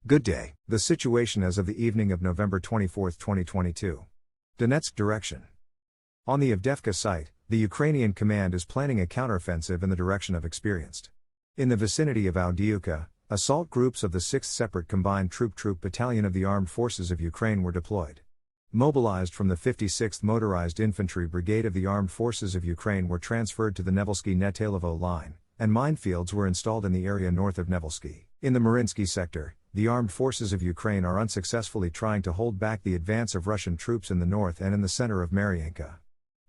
Good day. The situation as of the evening of November 24, 2022. Donetsk direction. On the Avdeevka site, the Ukrainian command is planning a counteroffensive in the direction of experienced. In the vicinity of Avdiivka, assault groups of the 6th Separate Combined Troop Battalion of the Armed Forces of Ukraine were deployed. Mobilized from the 56th Motorized Infantry Brigade of the Armed Forces of Ukraine were transferred to the Nevelskoye-Netailovo line, and minefields were installed in the area north of Nevelskoye. In the Maryinski sector, the armed forces of Ukraine are unsuccessfully trying to hold back the advance of Russian troops in the north and in the center of Maryinka.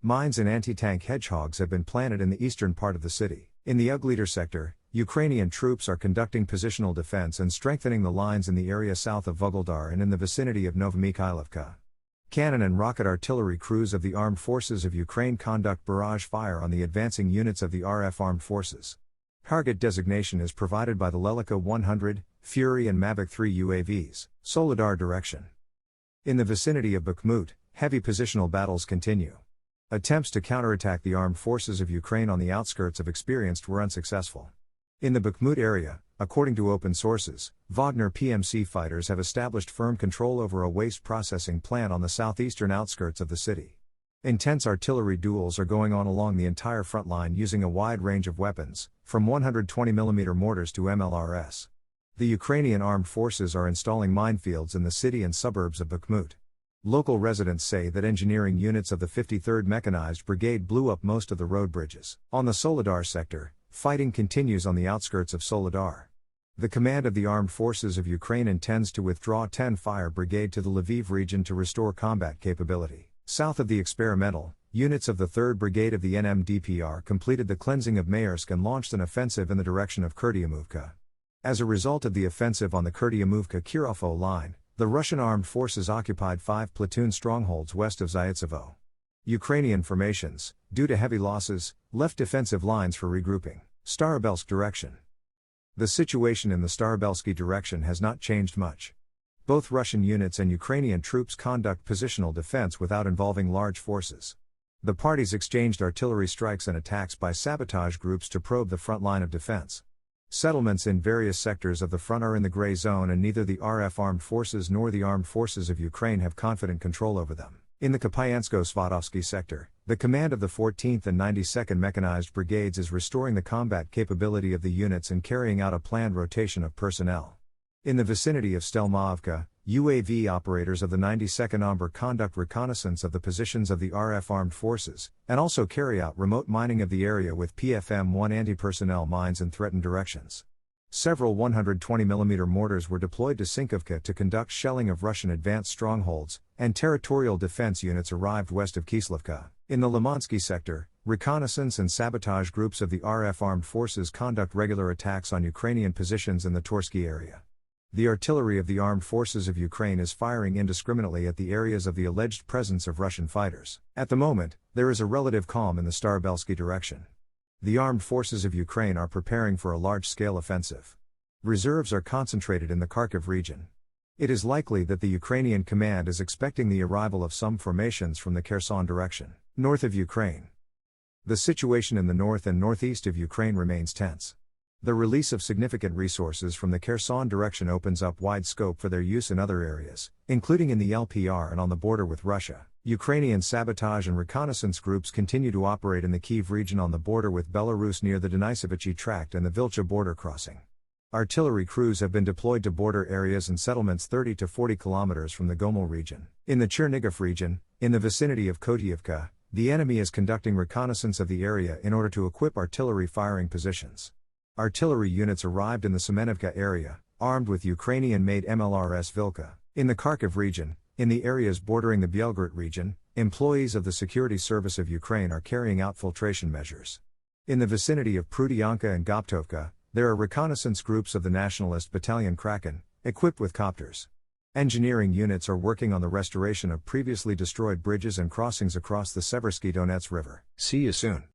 Mines and anti-tank hedgehogs have been planted in the eastern part of the city. In the Ugledar sector, Ukrainian troops are conducting positional defense and strengthening the lines in the area south of Vugledar and in the vicinity of Novomikhailovka. Cannon and rocket artillery crews of the armed forces of Ukraine conduct barrage fire on the advancing units of the RF armed forces. Target designation is provided by the Lelika 100, Fury and Mavic 3 UAVs, Ugledar direction. In the vicinity of Bakhmut, heavy positional battles continue. Attempts to counterattack the armed forces of Ukraine on the outskirts of experienced were unsuccessful. In the Bakhmut area, according to open sources, Wagner PMC fighters have established firm control over a waste processing plant on the southeastern outskirts of the city. Intense artillery duels are going on along the entire front line using a wide range of weapons, from 120mm mortars to MLRS. The Ukrainian armed forces are installing minefields in the city and suburbs of Bakhmut. Local residents say that engineering units of the 53rd Mechanized Brigade blew up most of the road bridges. On the Ugledar sector, fighting continues on the outskirts of Ugledar. The command of the Armed Forces of Ukraine intends to withdraw 10 Fire Brigade to the Lviv region to restore combat capability. South of the experimental, units of the 3rd Brigade of the NMDPR completed the cleansing of Maryinka and launched an offensive in the direction of Avdiivka. As a result of the offensive on the Avdiivka-Kirovo line, the Russian armed forces occupied 5 platoon strongholds west of Zaitsevo. Ukrainian formations, due to heavy losses, left defensive lines for regrouping. Starobelsk direction. The situation in the Starobelsky direction has not changed much. Both Russian units and Ukrainian troops conduct positional defense without involving large forces. The parties exchanged artillery strikes and attacks by sabotage groups to probe the front line of defense. Settlements in various sectors of the front are in the gray zone and neither the RF armed forces nor the armed forces of Ukraine have confident control over them. In the Kapyansko-Svatovsky sector, the command of the 14th and 92nd Mechanized Brigades is restoring the combat capability of the units and carrying out a planned rotation of personnel. In the vicinity of Stelmaavka, UAV operators of the 92nd Omber conduct reconnaissance of the positions of the RF armed forces, and also carry out remote mining of the area with PFM-1 anti-personnel mines in threatened directions. Several 120mm mortars were deployed to Sinkovka to conduct shelling of Russian advanced strongholds, and territorial defense units arrived west of Kislovka. In the Limansky sector, reconnaissance and sabotage groups of the RF armed forces conduct regular attacks on Ukrainian positions in the Torsky area. The artillery of the armed forces of Ukraine is firing indiscriminately at the areas of the alleged presence of Russian fighters. At the moment, there is a relative calm in the Starobelsky direction. The armed forces of Ukraine are preparing for a large-scale offensive. Reserves are concentrated in the Kharkiv region. It is likely that the Ukrainian command is expecting the arrival of some formations from the Kherson direction, north of Ukraine. The situation in the north and northeast of Ukraine remains tense. The release of significant resources from the Kherson direction opens up wide scope for their use in other areas, including in the LPR and on the border with Russia. Ukrainian sabotage and reconnaissance groups continue to operate in the Kyiv region on the border with Belarus near the Denisovichy Tract and the Vilcha border crossing. Artillery crews have been deployed to border areas and settlements 30 to 40 kilometers from the Gomel region. In the Chernigov region, in the vicinity of Avdiivka, the enemy is conducting reconnaissance of the area in order to equip artillery firing positions. Artillery units arrived in the Semenivka area, armed with Ukrainian-made MLRS Vilka. In the Kharkiv region, in the areas bordering the Belgorod region, employees of the Security Service of Ukraine are carrying out filtration measures. In the vicinity of Prudyanka and Goptovka, there are reconnaissance groups of the nationalist battalion Kraken, equipped with copters. Engineering units are working on the restoration of previously destroyed bridges and crossings across the Seversky Donets River. See you soon.